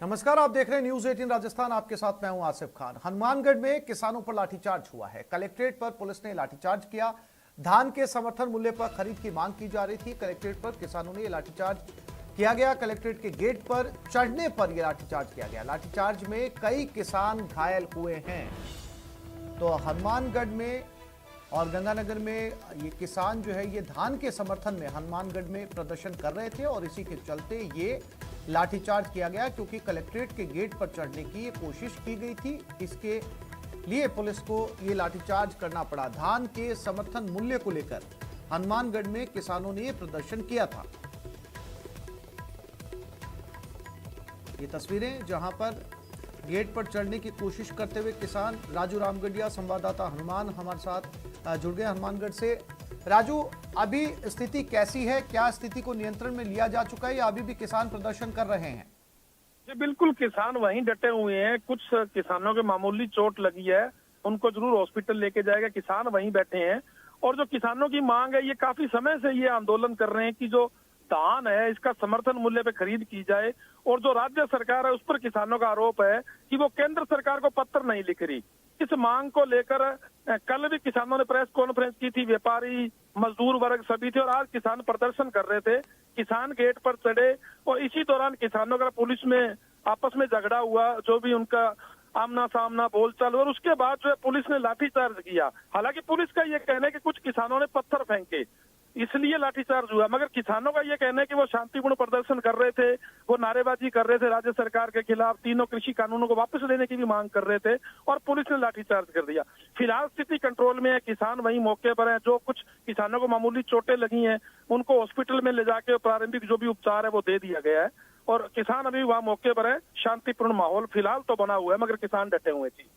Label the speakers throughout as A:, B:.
A: नमस्कार, आप देख रहे हैं न्यूज 18 राजस्थान। आपके साथ मैं हूं आसिफ खान। हनुमानगढ़ में किसानों पर लाठीचार्ज हुआ है। कलेक्ट्रेट पर पुलिस ने लाठीचार्ज किया। धान के समर्थन मूल्य पर खरीद की मांग की जा रही थी। कलेक्ट्रेट पर किसानों ने लाठीचार्ज किया गया। कलेक्ट्रेट के गेट पर चढ़ने पर यह लाठीचार्ज किया गया। लाठीचार्ज में कई किसान घायल हुए हैं। तो हनुमानगढ़ में और गंगानगर में ये किसान जो है ये धान के समर्थन में हनुमानगढ़ में प्रदर्शन कर रहे थे और इसी के चलते ये लाठीचार्ज किया गया, क्योंकि कलेक्ट्रेट के गेट पर चढ़ने की कोशिश की गई थी। इसके लिए पुलिस को ये लाठीचार्ज करना पड़ा। धान के समर्थन मूल्य को लेकर हनुमानगढ़ में किसानों ने ये प्रदर्शन किया था। ये तस्वीरें जहां पर गेट पर चढ़ने की कोशिश करते हुए किसान राजू रामगढ़िया संवाददाता हनुमान हमारे साथ जुड़ गए हनुमानगढ़ से। राजू, अभी स्थिति कैसी है? क्या स्थिति को नियंत्रण में लिया जा चुका है या अभी भी किसान प्रदर्शन कर रहे हैं?
B: जी बिल्कुल, किसान वहीं डटे हुए हैं। कुछ किसानों के मामूली चोट लगी है, उनको जरूर हॉस्पिटल लेके जाएगा। किसान वहीं बैठे हैं और जो किसानों की मांग है, ये काफी समय से ये आंदोलन कर रहे हैं कि जो धान है इसका समर्थन मूल्य पे खरीद की जाए। और जो राज्य सरकार है उस पर किसानों का आरोप है कि वो केंद्र सरकार को पत्र नहीं लिख रही। इस मांग को लेकर कल भी किसानों ने प्रेस कॉन्फ्रेंस की थी। व्यापारी, मजदूर वर्ग सभी थे और आज किसान प्रदर्शन कर रहे थे। किसान गेट पर चढ़े और इसी दौरान किसानों का पुलिस में आपस में झगड़ा हुआ, जो भी उनका आमना सामना बोलचाल, और उसके बाद जो है पुलिस ने लाठीचार्ज किया। हालांकि पुलिस का ये कहना है कि कुछ किसानों ने पत्थर फेंके, इसलिए लाठीचार्ज हुआ, मगर किसानों का ये कहना है कि वो शांतिपूर्ण प्रदर्शन कर रहे थे, वो नारेबाजी कर रहे थे राज्य सरकार के खिलाफ, तीनों कृषि कानूनों को वापस लेने की भी मांग कर रहे थे और पुलिस ने लाठीचार्ज कर दिया। फिलहाल स्थिति कंट्रोल में है, किसान वहीं मौके पर है। जो कुछ किसानों को मामूली चोटें लगी हैं उनको हॉस्पिटल में ले जाके प्रारंभिक जो भी उपचार है वो दे दिया गया है और किसान अभी वहाँ मौके पर है। शांतिपूर्ण माहौल फिलहाल तो बना हुआ है, मगर किसान डटे हुए थी।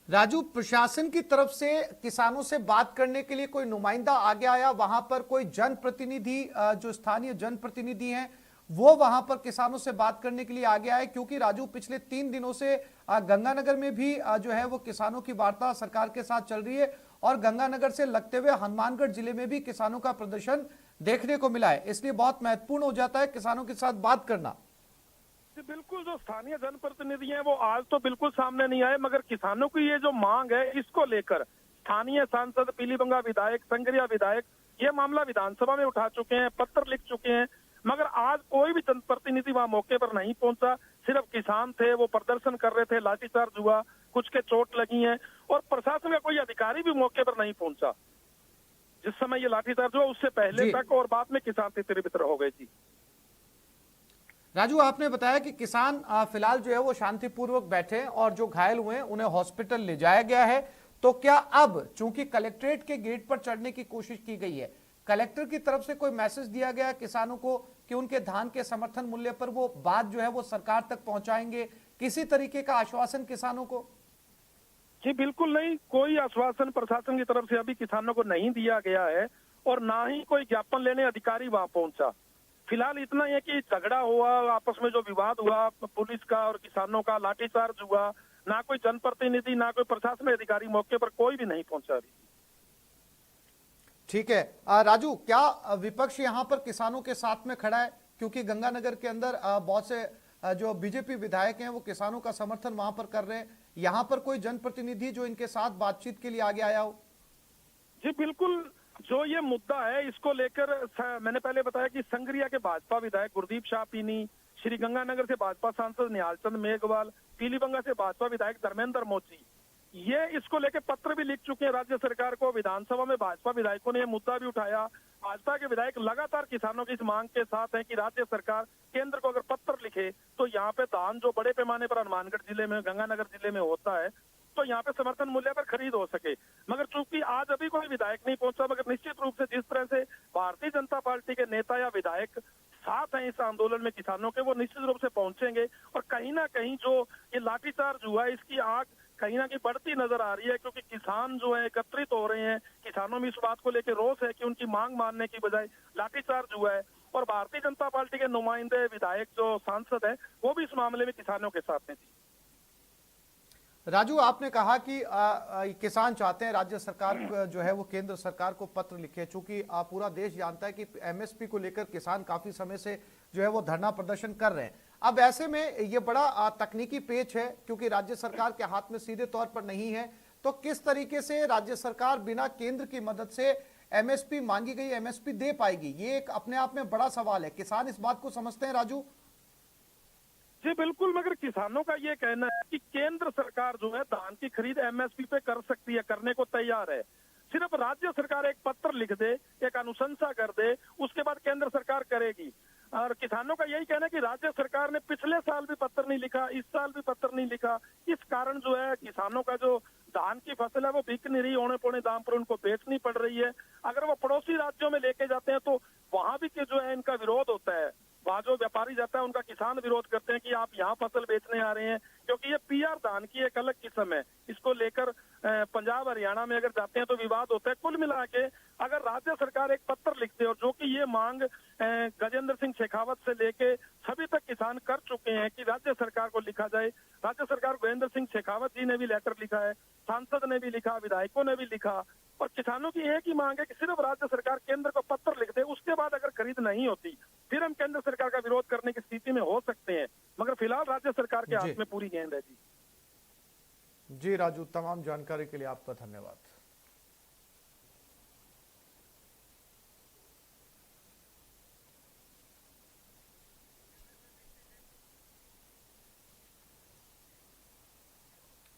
A: राजू, प्रशासन की तरफ से किसानों से बात करने के लिए कोई नुमाइंदा आगे आया? वहां पर कोई जनप्रतिनिधि, जो स्थानीय जनप्रतिनिधि हैं, वो वहां पर किसानों से बात करने के लिए आगे आए? क्योंकि राजू, पिछले 3 दिनों से गंगानगर में भी जो है वो किसानों की वार्ता सरकार के साथ चल रही है और गंगानगर से लगते हुए हनुमानगढ़ जिले में भी किसानों का प्रदर्शन देखने को मिला है। इसलिए बहुत महत्वपूर्ण हो जाता है किसानों के साथ बात करना।
B: बिल्कुल, जो स्थानीय जनप्रतिनिधि हैं वो आज तो बिल्कुल सामने नहीं आए, मगर किसानों की ये जो मांग है इसको लेकर स्थानीय सांसद, पीलीबंगा विधायक, संगरिया विधायक ये मामला विधानसभा में उठा चुके हैं, पत्र लिख चुके हैं, मगर आज कोई भी जनप्रतिनिधि वहां मौके पर नहीं पहुंचा। सिर्फ किसान थे, वो प्रदर्शन कर रहे थे, लाठीचार्ज हुआ, कुछ के चोट लगी है और प्रशासन का कोई अधिकारी भी मौके पर नहीं पहुंचा। जिस समय ये लाठीचार्ज हुआ उससे पहले तक और बाद में किसान तितर बितर हो गए थी।
A: राजू, आपने बताया कि किसान फिलहाल जो है वो शांतिपूर्वक बैठे हैं और जो घायल हुए हैं उन्हें हॉस्पिटल ले जाया गया है। तो क्या अब चूंकि कलेक्ट्रेट के गेट पर चढ़ने की कोशिश की गई है, कलेक्टर की तरफ से कोई मैसेज दिया गया किसानों को कि उनके धान के समर्थन मूल्य पर वो बात जो है वो सरकार तक पहुंचाएंगे? किसी तरीके का आश्वासन किसानों को?
B: जी बिल्कुल नहीं, कोई आश्वासन प्रशासन की तरफ से अभी किसानों को नहीं दिया गया है और ना ही कोई ज्ञापन लेने अधिकारी वहां पहुंचा। फिलहाल इतना ही है कि झगड़ा हुआ, आपस में जो विवाद हुआ पुलिस का और किसानों का, लाठीचार्ज हुआ, ना कोई जनप्रतिनिधि ना कोई प्रशासन अधिकारी मौके पर कोई भी नहीं पहुंचा अभी।
A: ठीक है राजू, क्या विपक्ष यहां पर किसानों के साथ में खड़ा है? क्योंकि गंगानगर के अंदर बहुत से जो बीजेपी विधायक हैं वो किसानों का समर्थन वहां पर कर रहे हैं। यहां पर कोई जनप्रतिनिधि जो इनके साथ बातचीत के लिए आगे आया हो?
B: जी बिल्कुल, जो ये मुद्दा है इसको लेकर मैंने पहले बताया कि संगरिया के भाजपा विधायक गुरदीप शाह पीनी, श्री गंगानगर से भाजपा सांसद निहालचंद मेघवाल, पीलीबंगा से भाजपा विधायक धर्मेंद्र मोची ये इसको लेकर पत्र भी लिख चुके हैं राज्य सरकार को। विधानसभा में भाजपा विधायकों ने ये मुद्दा भी उठाया। भाजपा के विधायक लगातार किसानों की इस मांग के साथ हैं कि राज्य सरकार केंद्र को अगर पत्र लिखे तो यहाँ पे धान जो बड़े पैमाने पर हनुमानगढ़ जिले में, गंगानगर जिले में होता है, तो यहाँ पे समर्थन मूल्य पर खरीद हो सके। मगर चूंकि आज अभी कोई विधायक नहीं पहुंचा, मगर निश्चित रूप से जिस तरह से भारतीय जनता पार्टी के नेता या विधायक साथ हैं इस आंदोलन में किसानों के, वो निश्चित रूप से पहुंचेंगे और कहीं ना कहीं जो ये लाठीचार्ज हुआ है इसकी आग कहीं ना कहीं बढ़ती नजर आ रही है, क्योंकि किसान जो है एकत्रित हो रहे हैं। किसानों में इस बात को लेकर रोष है कि उनकी मांग मानने की बजाय लाठीचार्ज हुआ है और भारतीय जनता पार्टी के नुमाइंदे, विधायक, जो सांसद है वो भी इस मामले में किसानों के साथ हैं।
A: राजू, आपने कहा कि किसान चाहते हैं राज्य सरकार जो है वो केंद्र सरकार को पत्र लिखे, चूंकि पूरा देश जानता है कि एमएसपी को लेकर किसान काफी समय से जो है वो धरना प्रदर्शन कर रहे हैं। अब ऐसे में ये बड़ा तकनीकी पेच है, क्योंकि राज्य सरकार के हाथ में सीधे तौर पर नहीं है। तो किस तरीके से राज्य सरकार बिना केंद्र की मदद से एमएसपी, मांगी गई एमएसपी दे पाएगी, ये एक अपने आप में बड़ा सवाल है। किसान इस बात को समझते हैं राजू?
B: जी बिल्कुल, मगर किसानों का ये कहना है कि केंद्र सरकार जो है धान की खरीद एमएसपी पे कर सकती है, करने को तैयार है। सिर्फ राज्य सरकार एक पत्र लिख दे, एक अनुशंसा कर दे, उसके बाद केंद्र सरकार करेगी। और किसानों का यही कहना है कि राज्य सरकार ने पिछले साल भी पत्र नहीं लिखा, इस साल भी पत्र नहीं लिखा। इस कारण जो है किसानों का जो धान की फसल है वो बिक नहीं रही, औने पौने दाम पर उनको बेचनी पड़ रही है। अगर वो पड़ोसी राज्यों में लेके जाते हैं तो वहां भी जो है इनका विरोध होता है। वहाँ जो व्यापारी जाता है उनका किसान विरोध करते हैं कि आप यहाँ फसल बेचने आ रहे हैं, क्योंकि ये पीआर धान की एक अलग किस्म है। इसको लेकर पंजाब हरियाणा में अगर जाते हैं तो विवाद होता है। कुल मिला के अगर राज्य सरकार एक पत्र लिखते और जो कि ये मांग गजेंद्र सिंह शेखावत से लेके सभी तक किसान कर चुके हैं कि राज्य सरकार को लिखा जाए। राज्य सरकार गजेंद्र सिंह शेखावत जी ने भी लेटर लिखा है, सांसद ने भी लिखा, विधायकों ने भी लिखा, और किसानों की एक ही मांग है कि सिर्फ राज्य सरकार केंद्र को पत्र लिख दे। उसके बाद अगर खरीद नहीं होती फिर हम केंद्र सरकार का विरोध करने की स्थिति में हो सकते हैं, मगर फिलहाल राज्य सरकार के हाथ में पूरी गेंद है।
A: जी राजू, तमाम जानकारी के लिए आपका धन्यवाद।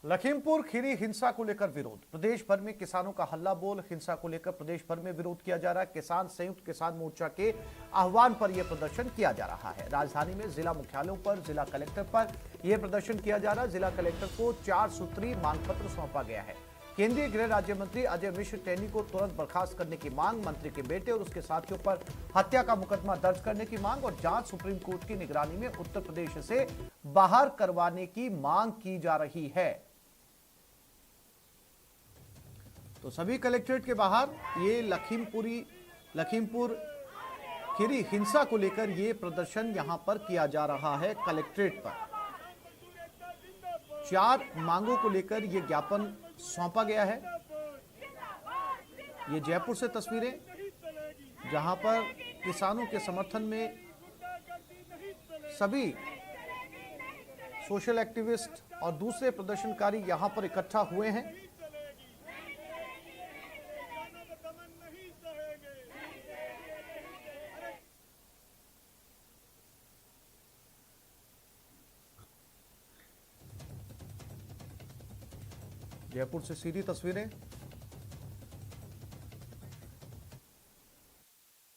A: लखीमपुर खीरी हिंसा को लेकर विरोध, प्रदेश भर में किसानों का हल्ला बोल। हिंसा को लेकर प्रदेश भर में विरोध किया जा रहा है। किसान संयुक्त किसान मोर्चा के आह्वान पर यह प्रदर्शन किया जा रहा है। राजधानी में जिला मुख्यालयों पर, जिला कलेक्टर पर यह प्रदर्शन किया जा रहा है। जिला कलेक्टर को 4 सूत्री मांग पत्र सौंपा गया है। केंद्रीय गृह राज्य मंत्री अजय मिश्र टेनी को तुरंत बर्खास्त करने की मांग, मंत्री के बेटे और उसके साथियों पर हत्या का मुकदमा दर्ज करने की मांग और जांच सुप्रीम कोर्ट की निगरानी में उत्तर प्रदेश से बाहर करवाने की मांग की जा रही है। तो सभी कलेक्ट्रेट के बाहर ये लखीमपुर खीरी हिंसा को लेकर ये प्रदर्शन यहां पर किया जा रहा है। कलेक्ट्रेट पर 4 मांगों को लेकर ये ज्ञापन सौंपा गया है। ये जयपुर से तस्वीरें, जहां पर किसानों के समर्थन में सभी सोशल एक्टिविस्ट और दूसरे प्रदर्शनकारी यहां पर इकट्ठा हुए हैं। जयपुर से सीधी तस्वीरें।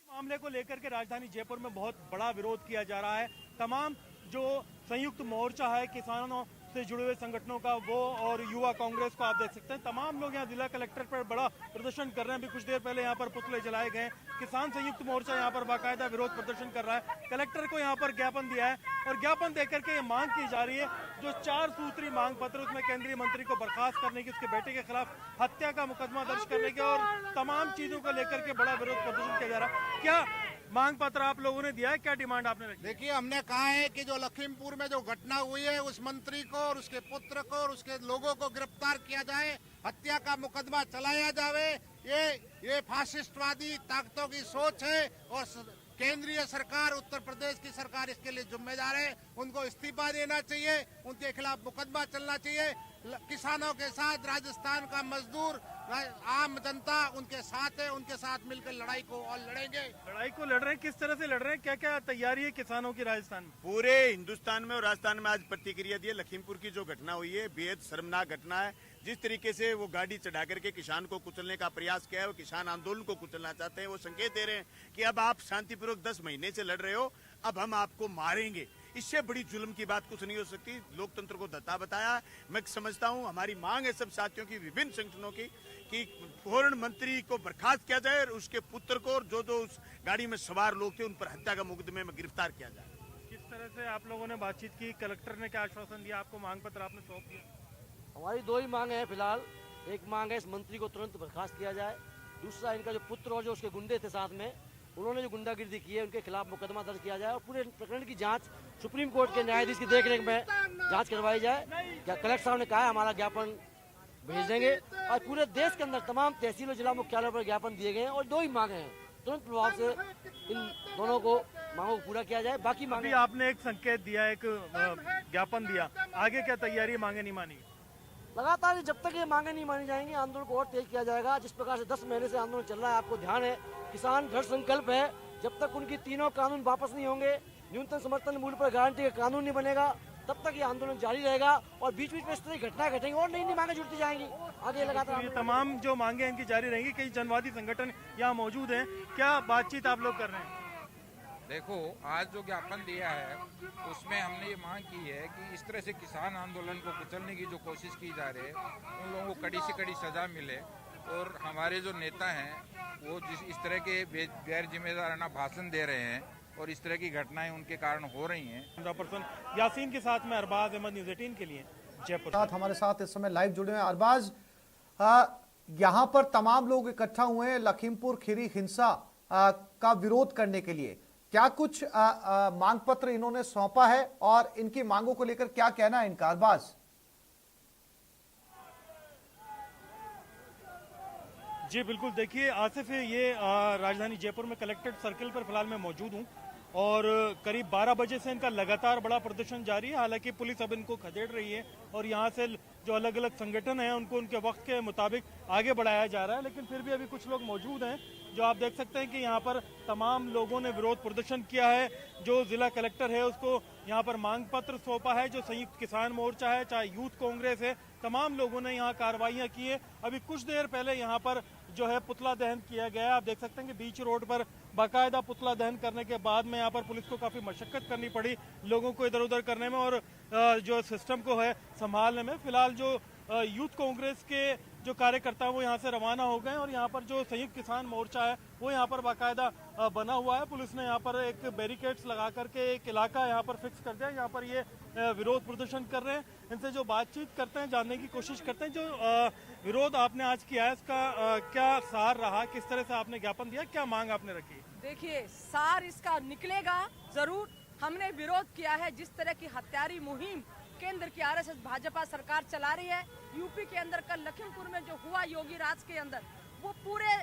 C: मामले को लेकर के राजधानी जयपुर में बहुत बड़ा विरोध किया जा रहा है। तमाम जो संयुक्त मोर्चा है किसानों से जुड़े हुए संगठनों का, वो और युवा कांग्रेस को आप देख सकते हैं, तमाम लोग यहाँ जिला कलेक्टर पर बड़ा प्रदर्शन कर रहे हैं। अभी कुछ देर पहले यहाँ पर पुतले जलाए गए। किसान संयुक्त मोर्चा यहाँ पर बाकायदा विरोध प्रदर्शन कर रहा है। कलेक्टर को यहाँ पर ज्ञापन दिया है और ज्ञापन देकर के ये मांग की जा रही है, जो 4 सूत्री मांग पत्र, उसमें केंद्रीय मंत्री को बर्खास्त करने की, उसके बेटे के खिलाफ हत्या का मुकदमा दर्ज करने के और तमाम चीजों को लेकर के बड़ा विरोध प्रदर्शन किया जा रहा है। क्या मांग पत्र आप लोगों ने दिया है, क्या डिमांड आपने रखी?
D: देखिए, हमने कहा है कि जो लखीमपुर में जो घटना हुई है उस मंत्री को और उसके पुत्र को और उसके लोगों को गिरफ्तार किया जाए, हत्या का मुकदमा चलाया जावे। ये फासिस्टवादी ताकतों की सोच है और केंद्रीय सरकार, उत्तर प्रदेश की सरकार इसके लिए जिम्मेदार है। उनको इस्तीफा देना चाहिए, उनके खिलाफ मुकदमा चलना चाहिए। किसानों के साथ राजस्थान का मजदूर, आम जनता उनके साथ है, उनके साथ मिलकर लड़ाई को और लड़ेंगे।
C: लड़ाई को लड़ रहे हैं, किस तरह से लड़ रहे हैं, क्या क्या तैयारी है किसानों की राजस्थान में?
E: पूरे हिंदुस्तान में और राजस्थान में आज प्रतिक्रिया दी है। लखीमपुर की जो घटना हुई है बेहद शर्मनाक घटना है। जिस तरीके से वो गाड़ी चढ़ा करके किसान को कुचलने का प्रयास किया है, वो किसान आंदोलन को कुचलना चाहते हैं। वो संकेत दे रहे हैं कि अब आप शांतिपूर्वक 10 महीने से लड़ रहे हो, अब हम आपको मारेंगे। इससे बड़ी जुल्म की बात कुछ नहीं हो सकती। लोकतंत्र को धत्ता बताया। मैं समझता हूं हमारी मांग है सब साथियों की, विभिन्न संगठनों की, कि फौरन मंत्री को बर्खास्त किया जाए और उसके पुत्र को और जो उस गाड़ी में सवार लोग थे उन पर हत्या का मुकदमे में गिरफ्तार किया जाए।
C: किस तरह से आप लोगों ने बातचीत की? कलेक्टर ने क्या आश्वासन दिया आपको? मांग पत्र आपने सौंप दिया?
F: हमारी 2 ही मांग है फिलहाल। एक मांग है इस मंत्री को तुरंत बर्खास्त किया जाए। दूसरा, इनका जो पुत्र और जो उसके गुंडे थे साथ में, उन्होंने जो गुंडागिर्दी की है उनके खिलाफ मुकदमा दर्ज किया जाए और पूरे प्रकरण की जांच सुप्रीम कोर्ट के न्यायाधीश की देखरेख में जांच करवाई जाए। क्या कलेक्टर साहब ने कहा है हमारा ज्ञापन भेज देंगे और पूरे देश के अंदर तमाम तहसील और जिला मुख्यालयों पर ज्ञापन दिए गए हैं और 2 ही मांगे हैं। तुरंत प्रभाव से इन दोनों को मांगों को पूरा किया जाए। बाकी
C: अभी
F: मांगे
C: आपने एक संकेत दिया, एक ज्ञापन दिया, आगे क्या तैयारी, मांगे नहीं मानी?
F: लगातार जब तक ये मांगे नहीं मानी जाएंगी आंदोलन को और तेज किया जाएगा। जिस प्रकार से 10 महीने से आंदोलन चल रहा है, आपको ध्यान है, किसान दृढ़ संकल्प है, जब तक उनकी तीनों कानून वापस नहीं होंगे, न्यूनतम समर्थन मूल्य पर गारंटी का कानून नहीं बनेगा, तब तक ये आंदोलन जारी रहेगा और बीच बीच में इस तरह की घटनाएं घटेंगी और नई नई मांगे जुड़ती जाएंगी। आगे लगातार
C: ये तमाम जो मांगे इनकी जारी रहेंगी। कई जनवादी संगठन यहाँ मौजूद हैं, क्या बातचीत आप लोग कर रहे हैं?
G: देखो, आज जो ज्ञापन दिया है उसमें हमने ये मांग की है कि इस तरह से किसान आंदोलन को कुचलने की जो कोशिश की जा रही है, उन लोगों को कड़ी से कड़ी सजा मिले और हमारे जो नेता हैं वो इस तरह के गैर जिम्मेदाराना भाषण दे रहे हैं और इस तरह की घटनाएं उनके कारण हो रही हैं।
C: कैमरा पर्सन यासीन के साथ में अरबाज अहमद, न्यूज़ 18 के लिए जयपुर।
A: साथ हमारे साथ इस समय लाइव जुड़े हैं अरबाज। यहाँ पर तमाम लोग इकट्ठा हुए हैं लखीमपुर खीरी हिंसा का विरोध करने के लिए। क्या कुछ मांग पत्र इन्होंने सौंपा है और इनकी मांगों को लेकर क्या कहना है इनका, अरबाज?
C: जी बिल्कुल, देखिए आसिफ, ये राजधानी जयपुर में कलेक्ट्रेट सर्किल पर फिलहाल मैं मौजूद हूँ और करीब 12 बजे से इनका लगातार बड़ा प्रदर्शन जारी है। हालांकि पुलिस अब इनको खदेड़ रही है और यहाँ से जो अलग अलग संगठन हैं उनको उनके वक्त के मुताबिक आगे बढ़ाया जा रहा है, लेकिन फिर भी अभी कुछ लोग मौजूद हैं। जो आप देख सकते हैं कि यहाँ पर तमाम लोगों ने विरोध प्रदर्शन किया है। जो जिला कलेक्टर है उसको यहाँ पर मांग पत्र सौंपा है। जो संयुक्त किसान मोर्चा है, चाहे यूथ कांग्रेस है, तमाम लोगों ने यहाँ कार्रवाइयाँ की है। अभी कुछ देर पहले यहाँ पर जो है पुतला दहन किया गया। आप देख सकते हैं कि बीच रोड पर बाकायदा पुतला दहन करने के बाद में यहाँ पर पुलिस को काफी मशक्कत करनी पड़ी लोगों को इधर उधर करने में और जो सिस्टम को है संभालने में। फिलहाल जो यूथ कांग्रेस के जो कार्यकर्ता हैं वो यहाँ से रवाना हो गए और यहाँ पर जो संयुक्त किसान मोर्चा है वो यहाँ पर बाकायदा बना हुआ है। पुलिस ने यहाँ पर एक बैरिकेड्स लगा करके एक इलाका यहाँ पर फिक्स कर दिया। यहाँ पर ये विरोध प्रदर्शन कर रहे हैं। इनसे जो बातचीत करते हैं, जानने की कोशिश करते हैं, जो विरोध आपने आज किया है इसका क्या सार रहा, किस तरह से आपने ज्ञापन दिया, क्या मांग आपने रखी?
H: देखिए, सार इसका निकलेगा जरूर। हमने विरोध किया है जिस तरह की हत्यारी मुहिम केंद्र की आरएसएस भाजपा सरकार चला रही है। यूपी के अंदर कल लखीमपुर में जो हुआ योगी राज के अंदर, वो पूरे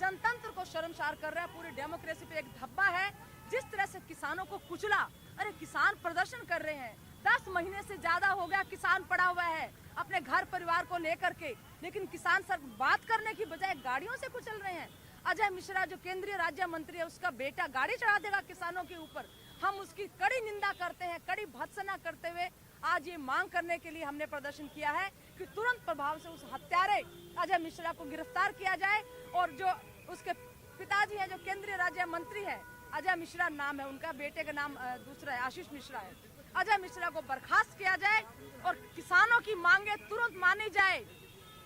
H: जनतंत्र को शर्मसार कर रहा है, पूरी डेमोक्रेसी पे एक धब्बा है। जिस तरह से किसानों को कुचला, अरे किसान प्रदर्शन कर रहे हैं, 10 महीने से ज्यादा हो गया किसान पड़ा हुआ है अपने घर परिवार को लेकर के, लेकिन किसान सर बात करने की बजाय गाड़ियों से कुचल रहे हैं। अजय मिश्रा जो केंद्रीय राज्य मंत्री है, उसका बेटा गाड़ी चढ़ा देगा किसानों के ऊपर। हम उसकी कड़ी निंदा करते हैं, कड़ी भत्सना करते हुए आज ये मांग करने के लिए हमने प्रदर्शन किया है कि तुरंत प्रभाव से उस हत्यारे अजय मिश्रा को गिरफ्तार किया जाए और जो उसके पिताजी हैं, जो केंद्रीय राज्य मंत्री है, अजय मिश्रा नाम है उनका, बेटे का नाम दूसरा है, आशीष मिश्रा है, अजय मिश्रा को बर्खास्त किया जाए और किसानों की मांगे तुरंत मानी जाए।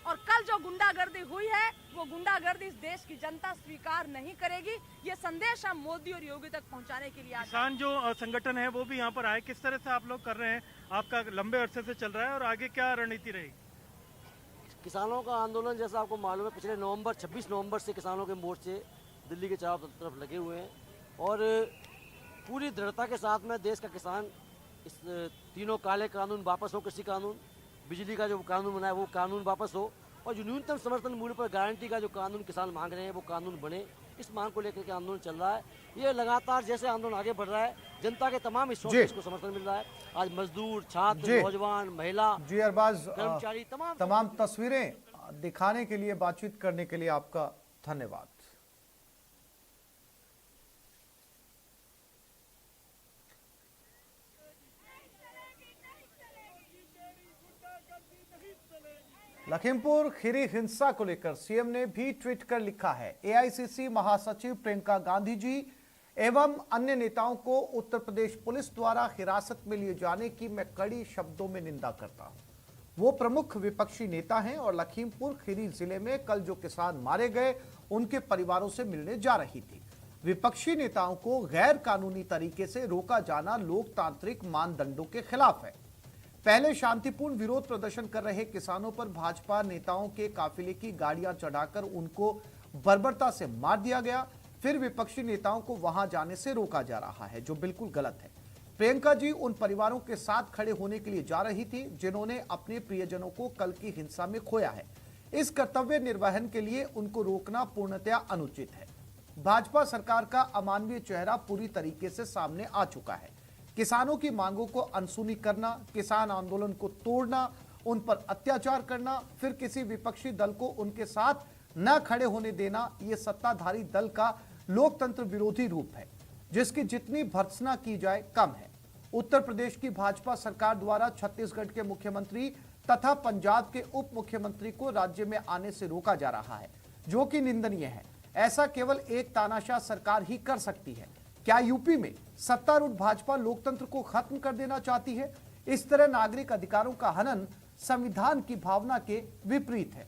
H: और कल जो गुंडागर्दी हुई है वो गुंडागर्दी इस देश की जनता स्वीकार नहीं करेगी। ये संदेश हम मोदी और योगी तक पहुंचाने के लिए आए।
C: किसान जो संगठन है वो भी यहाँ पर आए, किस तरह से आप लोग कर रहे हैं? आपका लंबे अरसे से चल रहा है और आगे क्या रणनीति रहेगी?
F: किसानों का आंदोलन जैसा आपको मालूम है, पिछले 26 नवंबर से किसानों के मोर्चे दिल्ली के चारों तरफ लगे हुए हैं और पूरी दृढ़ता के साथ में देश का किसान इस तीनों काले कानून वापस हो, कृषि कानून, बिजली का जो कानून बना है वो कानून वापस हो और जो न्यूनतम समर्थन मूल्य पर गारंटी का जो कानून किसान मांग रहे हैं वो कानून बने। इस मांग को लेकर के आंदोलन चल रहा है। ये लगातार जैसे आंदोलन आगे बढ़ रहा है, जनता के तमाम हिस्सों से इसको समर्थन मिल रहा है। आज मजदूर, छात्र, नौजवान, महिला,
A: जी अरबाज,
F: कर्मचारी,
A: तमाम तस्वीरें दिखाने के लिए, बातचीत करने के लिए आपका धन्यवाद। लखीमपुर खीरी हिंसा को लेकर सीएम ने भी ट्वीट कर लिखा है, एआईसीसी महासचिव प्रियंका गांधी जी एवं अन्य नेताओं को उत्तर प्रदेश पुलिस द्वारा हिरासत में लिए जाने की मैं कड़ी शब्दों में निंदा करता हूं। वो प्रमुख विपक्षी नेता हैं और लखीमपुर खीरी जिले में कल जो किसान मारे गए उनके परिवारों से मिलने जा रही थी। विपक्षी नेताओं को गैर कानूनी तरीके से रोका जाना लोकतांत्रिक मानदंडों के खिलाफ है। पहले शांतिपूर्ण विरोध प्रदर्शन कर रहे किसानों पर भाजपा नेताओं के काफिले की गाड़ियां चढ़ाकर उनको बर्बरता से मार दिया गया। फिर विपक्षी नेताओं को वहां जाने से रोका जा रहा है, जो बिल्कुल गलत है। प्रियंका जी उन परिवारों के साथ खड़े होने के लिए जा रही थी जिन्होंने अपने प्रियजनों को कल की हिंसा में खोया है। इस कर्तव्य निर्वहन के लिए उनको रोकना पूर्णतया अनुचित है। भाजपा सरकार का अमानवीय चेहरा पूरी तरीके से सामने आ चुका है। किसानों की मांगों को अनसुनी करना, किसान आंदोलन को तोड़ना, उन पर अत्याचार करना, फिर किसी विपक्षी दल को उनके साथ न खड़े होने देना, ये सत्ताधारी दल का लोकतंत्र विरोधी रूप है, जिसकी जितनी भर्त्सना की जाए कम है। उत्तर प्रदेश की भाजपा सरकार द्वारा छत्तीसगढ़ के मुख्यमंत्री तथा पंजाब के उप मुख्यमंत्री को राज्य में आने से रोका जा रहा है, जो कि निंदनीय है। ऐसा केवल एक तानाशाह सरकार ही कर सकती है। क्या यूपी में सत्तारूढ़ भाजपा लोकतंत्र को खत्म कर देना चाहती है? इस तरह नागरिक अधिकारों का हनन संविधान की भावना के विपरीत है।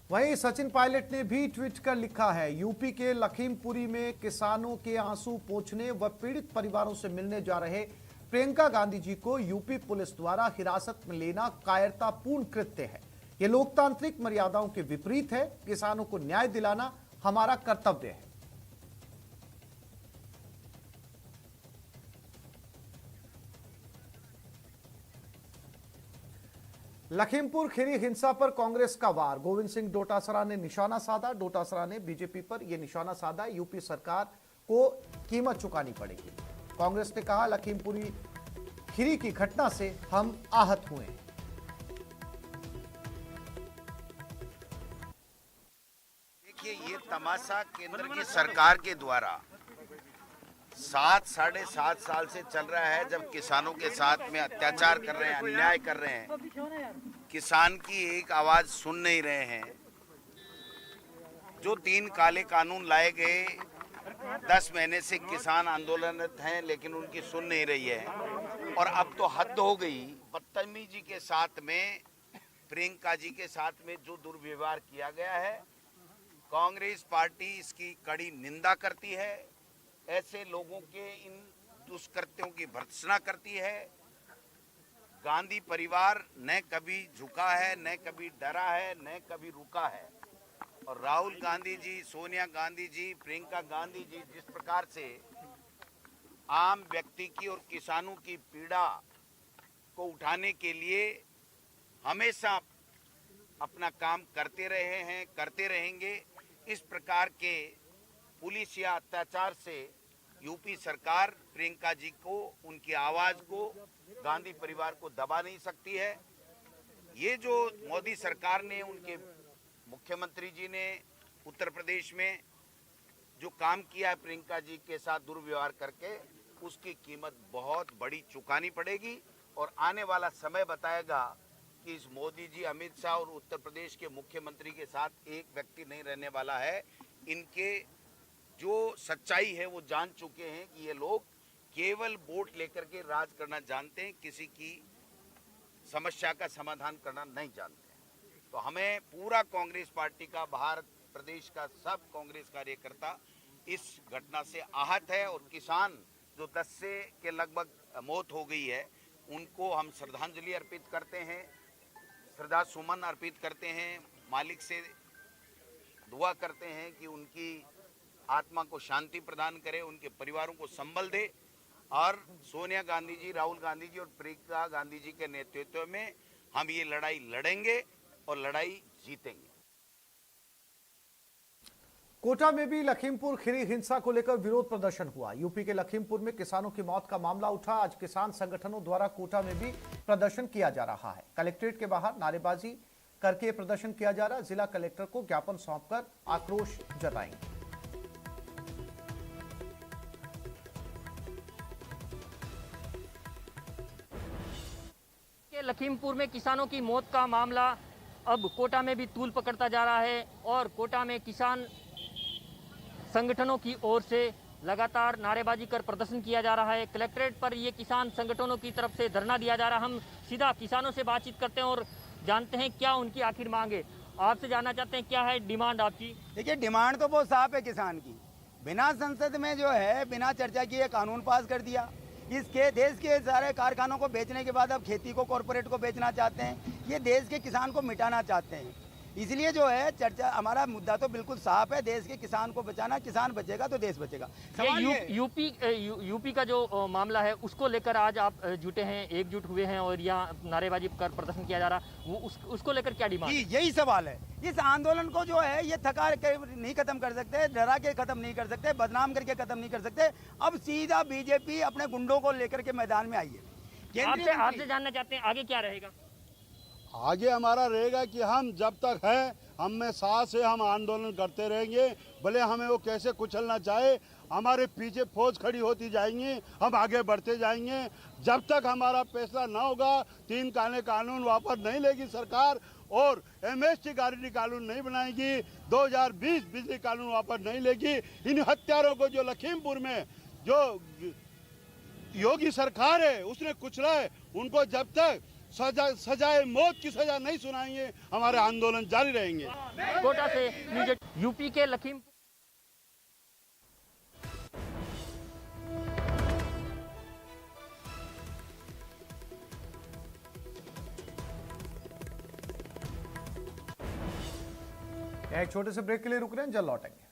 A: वहीं सचिन पायलट ने भी ट्वीट कर लिखा है, यूपी के लखीमपुरी में किसानों के आंसू पोंछने व पीड़ित परिवारों से मिलने जा रहे प्रियंका गांधी जी को यूपी पुलिस द्वारा हिरासत में लेना कायरतापूर्ण कृत्य है। ये लोकतांत्रिक मर्यादाओं के विपरीत है। किसानों को न्याय दिलाना हमारा कर्तव्य है। लखीमपुर खीरी हिंसा पर कांग्रेस का वार। गोविंद सिंह डोटासरा ने निशाना साधा। डोटासरा ने बीजेपी पर यह निशाना साधा, यूपी सरकार को कीमत चुकानी पड़ेगी। कांग्रेस ने कहा, लखीमपुरी खीरी की घटना से हम आहत हुए हैं।
E: देखिए, ये तमाशा केंद्र की सरकार के द्वारा 7 - 7.5 साल से चल रहा है, जब किसानों के साथ में अत्याचार कर रहे हैं, अन्याय कर रहे हैं, किसान की एक आवाज सुन नहीं रहे हैं। जो 3 काले कानून लाए गए, 10 महीने से किसान आंदोलनरत हैं, लेकिन उनकी सुन नहीं रही है। और अब तो हद हो गई। बदतमीजी के साथ में प्रियंका जी के साथ में जो दुर्व्यवहार किया गया है, कांग्रेस पार्टी इसकी कड़ी निंदा करती है। ऐसे लोगों के इन दुष्कृत्यों की भर्त्सना करती है। गांधी परिवार न कभी झुका है, न कभी डरा है, न कभी रुका है। और राहुल गांधी जी, सोनिया गांधी जी, प्रियंका गांधी जी जिस प्रकार से आम व्यक्ति की और किसानों की पीड़ा को उठाने के लिए हमेशा अपना काम करते रहे हैं, करते रहेंगे। इस प्रकार के पुलिस या अत्याचार से यूपी सरकार प्रियंका जी को, उनकी आवाज को, गांधी परिवार को दबा नहीं सकती है। ये जो मोदी सरकार ने, उनके मुख्यमंत्री जी ने उत्तर प्रदेश में जो काम किया है प्रियंका जी के साथ दुर्व्यवहार करके, उसकी कीमत बहुत बड़ी चुकानी पड़ेगी। और आने वाला समय बताएगा कि इस मोदी जी, अमित शाह और उत्तर प्रदेश के मुख्यमंत्री के साथ एक व्यक्ति नहीं रहने वाला है। इनके जो सच्चाई है वो जान चुके हैं कि ये लोग केवल वोट लेकर के राज करना जानते हैं, किसी की समस्या का समाधान करना नहीं जानते हैं। तो हमें पूरा कांग्रेस पार्टी का, भारत प्रदेश का सब कांग्रेस कार्यकर्ता इस घटना से आहत है। और किसान जो 10 से के लगभग मौत हो गई है, उनको हम श्रद्धांजलि अर्पित करते हैं, श्रद्धा सुमन अर्पित करते हैं। मालिक से दुआ करते हैं कि उनकी आत्मा को शांति प्रदान करे, उनके परिवारों को संबल दे। और सोनिया गांधी जी, राहुल गांधी जी और प्रियंका गांधी जी के नेतृत्व में हम ये लड़ाई लड़ेंगे और लड़ाई जीतेंगे।
A: कोटा में भी लखीमपुर खीरी हिंसा को लेकर विरोध प्रदर्शन हुआ। यूपी के लखीमपुर में किसानों की मौत का मामला उठा। आज किसान संगठनों द्वारा कोटा में भी प्रदर्शन किया जा रहा है। कलेक्ट्रेट के बाहर नारेबाजी करके प्रदर्शन किया जा रहा है। जिला कलेक्टर को ज्ञापन सौंपकर आक्रोश जताएंगे।
I: लखीमपुर में किसानों की मौत का मामला अब कोटा में भी तूल पकड़ता जा रहा है और कोटा में किसान संगठनों की ओर से लगातार नारेबाजी कर प्रदर्शन किया जा रहा है। कलेक्ट्रेट पर ये किसान संगठनों की तरफ से धरना दिया जा रहा है। हम सीधा किसानों से बातचीत करते हैं और जानते हैं क्या उनकी आखिर मांग है। आपसे जानना चाहते हैं क्या है डिमांड आपकी?
J: देखिए, डिमांड तो बहुत साफ है किसान की। बिना संसद में जो है, बिना चर्चा किए कानून पास कर दिया। इसके देश के सारे कारखानों को बेचने के बाद अब खेती को, कॉरपोरेट को बेचना चाहते हैं। ये देश के किसान को मिटाना चाहते हैं। इसलिए जो है चर्चा, हमारा मुद्दा तो बिल्कुल साफ है, देश के किसान को बचाना, किसान बचेगा तो देश बचेगा। सवाल ये
I: यूपी का जो मामला है उसको लेकर आज आप जुटे हैं, एकजुट हुए हैं और यहाँ नारेबाजी कर प्रदर्शन किया जा रहा है, वो उसको लेकर क्या डिमांड?
J: यही सवाल है। इस आंदोलन को जो है ये थका के नहीं खत्म कर सकते, डरा के खत्म नहीं कर सकते, बदनाम करके खत्म नहीं कर सकते। अब सीधा बीजेपी अपने गुंडों को लेकर के मैदान में आई है।
I: आपसे जानना चाहते हैं आगे क्या रहेगा?
K: आगे हमारा रहेगा कि हम जब तक है, हम में साथ से हम आंदोलन करते रहेंगे, भले हमें वो कैसे कुचलना चाहे, हमारे पीछे फौज खड़ी होती जाएंगी, हम आगे बढ़ते जाएंगे। जब तक हमारा फैसला ना होगा, 3 काले कानून वापस नहीं लेगी सरकार और एमएसटी गारंटी कानून नहीं बनाएगी, 2020 बिजली कानून वापस नहीं लेगी, इन हत्यारों को जो लखीमपुर में जो योगी सरकार है उसने कुचला है, उनको जब तक सजाए मौत की सजा नहीं सुनाएंगे, हमारे आंदोलन जारी रहेंगे।
I: कोटा से यूपी के लखीमपुर।
A: एक छोटे से ब्रेक के लिए रुक रहे हैं, जल्द लौटेंगे।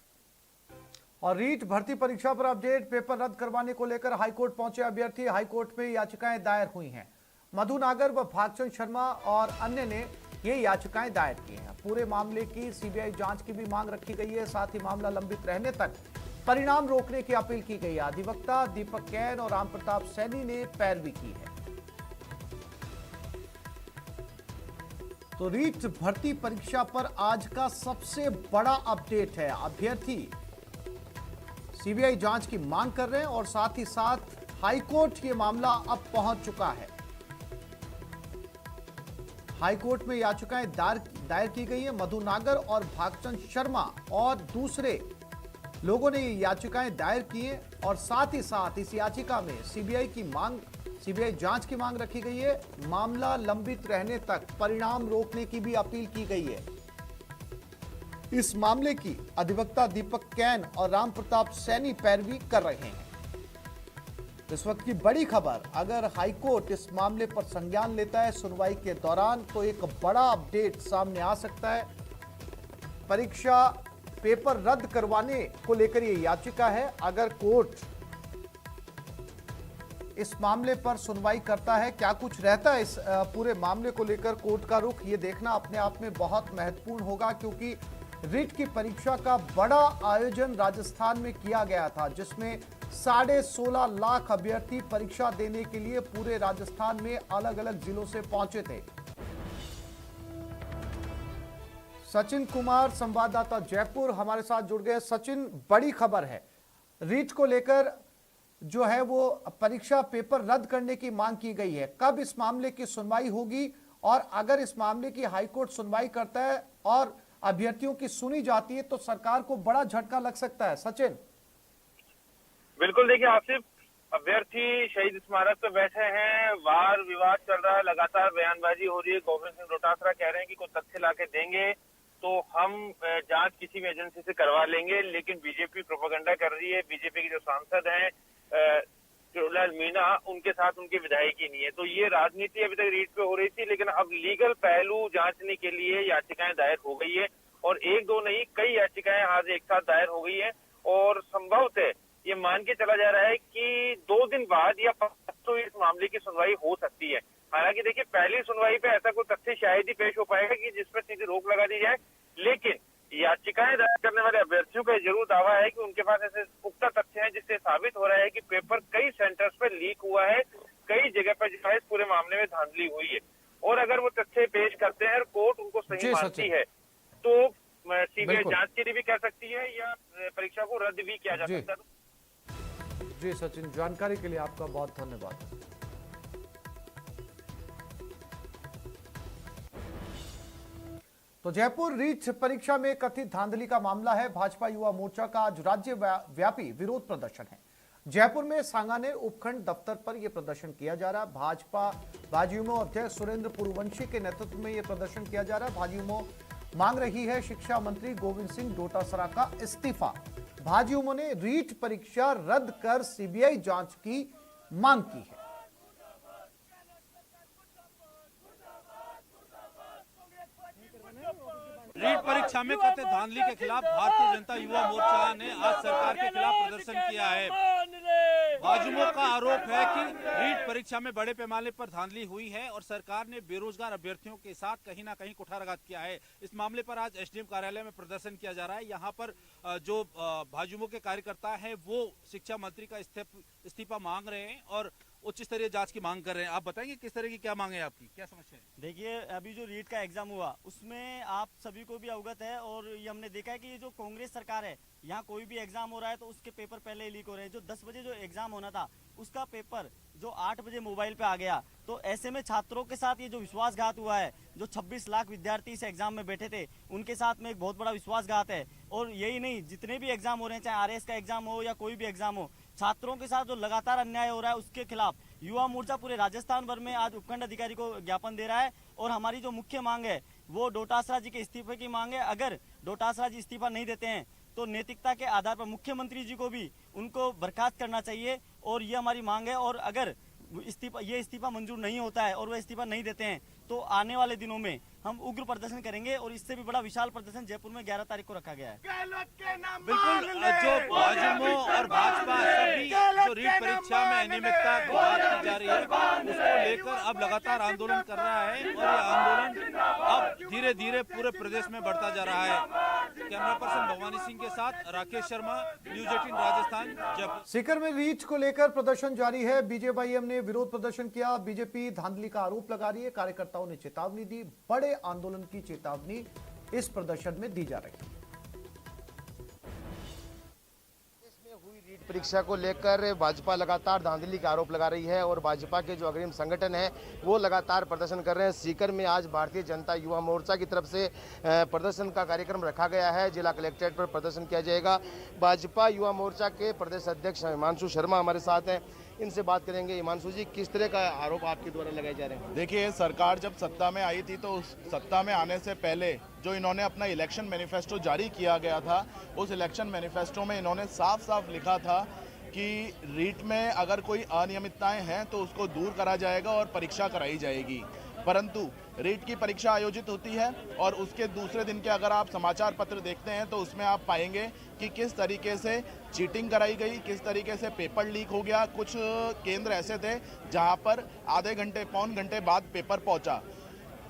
A: और रीट भर्ती परीक्षा पर अपडेट, पेपर रद्द करवाने को लेकर हाईकोर्ट पहुंचे अभ्यर्थी, हाईकोर्ट में याचिकाएं दायर हुई हैं। मधु नागर व भागचंद शर्मा और अन्य ने ये याचिकाएं दायर की हैं। पूरे मामले की सीबीआई जांच की भी मांग रखी गई है, साथ ही मामला लंबित रहने तक परिणाम रोकने की अपील की गई है। अधिवक्ता दीपक कैन और राम प्रताप सैनी ने पैरवी की है। तो रीट भर्ती परीक्षा पर आज का सबसे बड़ा अपडेट है। अभ्यर्थी सीबीआई जांच की मांग कर रहे हैं और साथ ही साथ हाईकोर्ट ये मामला अब पहुंच चुका है। हाईकोर्ट में याचिकाएं दायर की गई है। मधु नागर और भागचंद शर्मा और दूसरे लोगों ने ये याचिकाएं दायर की हैं और साथ ही साथ इस याचिका में सीबीआई जांच की मांग रखी गई है। मामला लंबित रहने तक परिणाम रोकने की भी अपील की गई है। इस मामले की अधिवक्ता दीपक कैन और राम प्रताप सैनी पैरवी कर रहे हैं। इस वक्त की बड़ी खबर, अगर हाईकोर्ट इस मामले पर संज्ञान लेता है सुनवाई के दौरान तो एक बड़ा अपडेट सामने आ सकता है। परीक्षा पेपर रद्द करवाने को लेकर यह याचिका है। अगर कोर्ट इस मामले पर सुनवाई करता है, क्या कुछ रहता है इस पूरे मामले को लेकर कोर्ट का रुख, ये देखना अपने आप में बहुत महत्वपूर्ण होगा, क्योंकि रीट की परीक्षा का बड़ा आयोजन राजस्थान में किया गया था, जिसमें 16.5 लाख अभ्यर्थी परीक्षा देने के लिए पूरे राजस्थान में अलग अलग जिलों से पहुंचे थे। सचिन कुमार संवाददाता जयपुर हमारे साथ जुड़ गए। सचिन, बड़ी खबर है, रीट को लेकर जो है वो परीक्षा पेपर रद्द करने की मांग की गई है। कब इस मामले की सुनवाई होगी और अगर इस मामले की हाईकोर्ट सुनवाई करता है और अभ्यर्थियों की सुनी जाती है तो सरकार को बड़ा झटका लग सकता है। सचिन।
B: बिल्कुल, देखिए आसिफ, अभ्यर्थी शहीद स्मारक पे बैठे हैं, वार विवाद चल रहा है, लगातार बयानबाजी हो रही है। गोविंद सिंह डोटासरा कह रहे हैं कि कोई तथ्य लाके देंगे तो हम जांच किसी भी एजेंसी से करवा लेंगे, लेकिन बीजेपी प्रोपेगेंडा कर रही है। बीजेपी के जो सांसद हैं चुड़ैल मीना, उनके साथ उनकी विधायकी नहीं है। तो ये राजनीति अभी तक रीट पे हो रही थी, लेकिन अब लीगल पहलू जांचने के लिए याचिकाएं दायर हो गई है और एक दो नहीं, कई याचिकाएं आज एक साथ दायर हो गई है और संभवतः ये मान के चला जा रहा है कि 2 दिन बाद या परसों इस मामले की सुनवाई हो सकती है। हालांकि देखिए, पहली सुनवाई पे ऐसा कोई तथ्य शायद ही पेश हो पाएगा कि जिसपे सीधी रोक लगा दी जाए, लेकिन याचिकाएं दायर करने वाले अभ्यर्थियों का जरूर दावा है कि उनके पास ऐसे पुख्ता तथ्य हैं जिससे साबित हो रहा है कि पेपर कई सेंटर्स पर लीक हुआ है, कई जगह पर जो है इस पूरे मामले में धांधली हुई है। और अगर वो तथ्य पेश करते हैं और कोर्ट उनको सही मानती है तो सीबीआई जांच के लिए भी कर सकती है या परीक्षा को रद्द भी किया जा सकता है।
A: जी सचिन, जानकारी के लिए आपका बहुत धन्यवाद। तो जयपुर रीट परीक्षा में कथित धांधली का मामला है। भाजपा युवा मोर्चा का आज राज्य व्यापी विरोध प्रदर्शन है। जयपुर में सांगानेर उपखंड दफ्तर पर यह प्रदर्शन किया जा रहा है। भाजपा भाजयुमो अध्यक्ष सुरेंद्र पुरवंशी के नेतृत्व में यह प्रदर्शन किया जा रहा है। भाजयुमो मांग रही है शिक्षा मंत्री गोविंद सिंह डोटासरा का इस्तीफा। भाजयुमो ने रीट परीक्षा रद्द कर सीबीआई जांच की मांग की है।
L: रीट परीक्षा में कथित धांधली के खिलाफ भारतीय जनता युवा मोर्चा ने आज सरकार के खिलाफ प्रदर्शन किया है। भाजपा का आरोप है कि रीट परीक्षा में बड़े पैमाने पर धांधली हुई है और सरकार ने बेरोजगार अभ्यर्थियों के साथ कहीं ना कहीं कुठाराघात किया है। इस मामले पर आज एसडीएम कार्यालय में प्रदर्शन किया जा रहा है। यहाँ पर जो भाजपा के कार्यकर्ता हैं वो शिक्षा मंत्री का इस्तीफा मांग रहे हैं और उच्च स्तरीय जांच की मांग कर रहे हैं। आप बताएंगे किस तरह की क्या मांग है आपकी, क्या समस्या है?
M: देखिए, अभी जो रीट का एग्जाम हुआ उसमें आप सभी को भी अवगत है और ये हमने देखा है कि ये जो कांग्रेस सरकार है, यहाँ कोई भी एग्जाम हो रहा है तो उसके पेपर पहले ही लीक हो रहे हैं। जो 10 बजे जो एग्जाम होना था उसका पेपर जो 8 बजे मोबाइल पे आ गया, तो ऐसे में छात्रों के साथ ये जो विश्वासघात हुआ है, जो 26 लाख विद्यार्थी इस एग्जाम में बैठे थे उनके साथ में एक बहुत बड़ा विश्वासघात है। और यही नहीं, जितने भी एग्जाम हो रहे हैं, चाहे आरएस का एग्जाम हो या कोई भी एग्जाम हो, छात्रों के साथ जो लगातार अन्याय हो रहा है उसके खिलाफ युवा मोर्चा पूरे राजस्थान भर में आज उपखंड अधिकारी को ज्ञापन दे रहा है। और हमारी जो मुख्य मांग है वो डोटासरा जी के इस्तीफे की मांग है। अगर डोटासरा जी इस्तीफा नहीं देते हैं तो नैतिकता के आधार पर मुख्यमंत्री जी को भी उनको बर्खास्त करना चाहिए और ये हमारी मांग है। और अगर ये इस्तीफा मंजूर नहीं होता है और वह इस्तीफा नहीं देते हैं तो आने वाले दिनों में हम उग्र प्रदर्शन करेंगे और इससे भी बड़ा विशाल प्रदर्शन जयपुर में 11 तारीख को रखा गया है।
L: बिल्कुल, जो भाजपा और भाजपा सभी जो रीट परीक्षा में अनियमितता की बात की जा रही है उसको लेकर अब लगातार आंदोलन कर रहा है और ये आंदोलन अब धीरे धीरे पूरे प्रदेश में बढ़ता जा रहा है। कैमरा पर्सन भवानी सिंह के साथ राकेश शर्मा, न्यूज़ 18 राजस्थान, जयपुर।
A: सीकर में रीट को लेकर प्रदर्शन जारी है। बीजेपीएम ने विरोध प्रदर्शन किया। बीजेपी धांधली का आरोप लगा रही है। कार्यकर्ताओं ने चेतावनी दी। बड़े आंदोलन की चेतावनी इस प्रदर्शन में दी जा रही है।
N: परीक्षा को लेकर भाजपा लगातार धांधली का आरोप लगा रही है और भाजपा के जो अग्रिम संगठन है वो लगातार प्रदर्शन कर रहे हैं। सीकर में आज भारतीय जनता युवा मोर्चा की तरफ से प्रदर्शन का कार्यक्रम रखा गया है। जिला कलेक्ट्रेट पर प्रदर्शन किया जाएगा। भाजपा युवा मोर्चा के प्रदेश अध्यक्ष हिमांशु शर्मा हमारे साथ हैं, इनसे बात करेंगे। हिमांशु जी, किस तरह का आरोप आपके द्वारा लगाए जा रहे हैं?
O: देखिए, सरकार जब सत्ता में आई थी तो उस सत्ता में आने से पहले जो इन्होंने अपना इलेक्शन मैनिफेस्टो जारी किया गया था, उस इलेक्शन मैनिफेस्टो में इन्होंने साफ साफ लिखा था कि रीट में अगर कोई अनियमितताएं हैं तो उसको दूर करा जाएगा और परीक्षा कराई जाएगी। परंतु रीट की परीक्षा आयोजित होती है और उसके दूसरे दिन के अगर आप समाचार पत्र देखते हैं तो उसमें आप पाएंगे कि किस तरीके से चीटिंग कराई गई, किस तरीके से पेपर लीक हो गया। कुछ केंद्र ऐसे थे जहां पर आधे घंटे पौन घंटे बाद पेपर पहुंचा।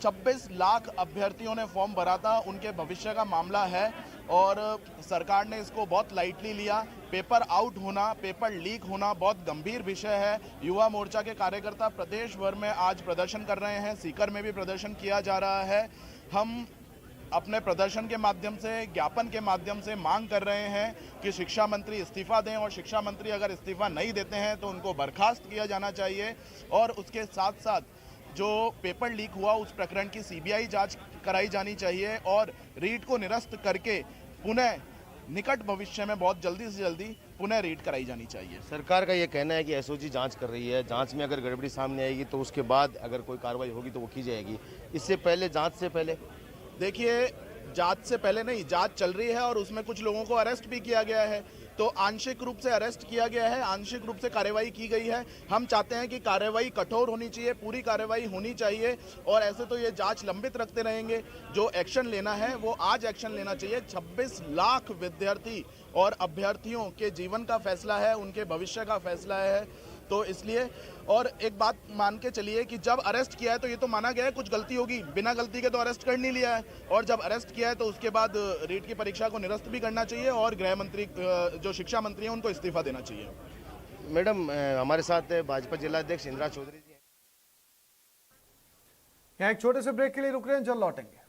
O: 26 लाख अभ्यर्थियों ने फॉर्म भरा था, उनके भविष्य का मामला है और सरकार ने इसको बहुत लाइटली लिया। पेपर आउट होना, पेपर लीक होना बहुत गंभीर विषय है। युवा मोर्चा के कार्यकर्ता प्रदेश भर में आज प्रदर्शन कर रहे हैं। सीकर में भी प्रदर्शन किया जा रहा है। हम अपने प्रदर्शन के माध्यम से, ज्ञापन के माध्यम से मांग कर रहे हैं कि शिक्षा मंत्री इस्तीफा दें और शिक्षा मंत्री अगर इस्तीफा नहीं देते हैं तो उनको बर्खास्त किया जाना चाहिए और उसके साथ साथ जो पेपर लीक हुआ उस प्रकरण की सीबीआई जांच कराई जानी चाहिए और रीट को निरस्त करके पुनः निकट भविष्य में बहुत जल्दी से जल्दी पुनः रीट कराई जानी चाहिए।
N: सरकार का ये कहना है कि एसओजी जांच कर रही है, जांच में अगर गड़बड़ी सामने आएगी तो उसके बाद अगर कोई कार्रवाई होगी तो वो की जाएगी। इससे पहले, जांच से पहले,
O: देखिए, जांच से पहले नहीं, जांच चल रही है और उसमें कुछ लोगों को अरेस्ट भी किया गया है। तो आंशिक रूप से अरेस्ट किया गया है, आंशिक रूप से कार्रवाई की गई है। हम चाहते हैं कि कार्रवाई कठोर होनी चाहिए, पूरी कार्रवाई होनी चाहिए और ऐसे तो ये जांच लंबित रखते रहेंगे। जो एक्शन लेना है वो आज एक्शन लेना चाहिए। 26 लाख विद्यार्थी और अभ्यर्थियों के जीवन का फैसला है, उनके भविष्य का फैसला है। तो इसलिए, और एक बात मान के चलिए कि जब अरेस्ट किया है तो ये तो माना गया है कुछ गलती होगी, बिना गलती के तो अरेस्ट कर नहीं लिया है। और जब अरेस्ट किया है तो उसके बाद रीट की परीक्षा को निरस्त भी करना चाहिए और गृह मंत्री, जो शिक्षा मंत्री हैं, उनको इस्तीफा देना चाहिए।
N: मैडम, हमारे साथ भाजपा जिला अध्यक्ष इंदिरा चौधरी जी हैं।
A: यहाँ एक छोटे से ब्रेक के लिए रुक रहे हैं, जल्द लौटेंगे।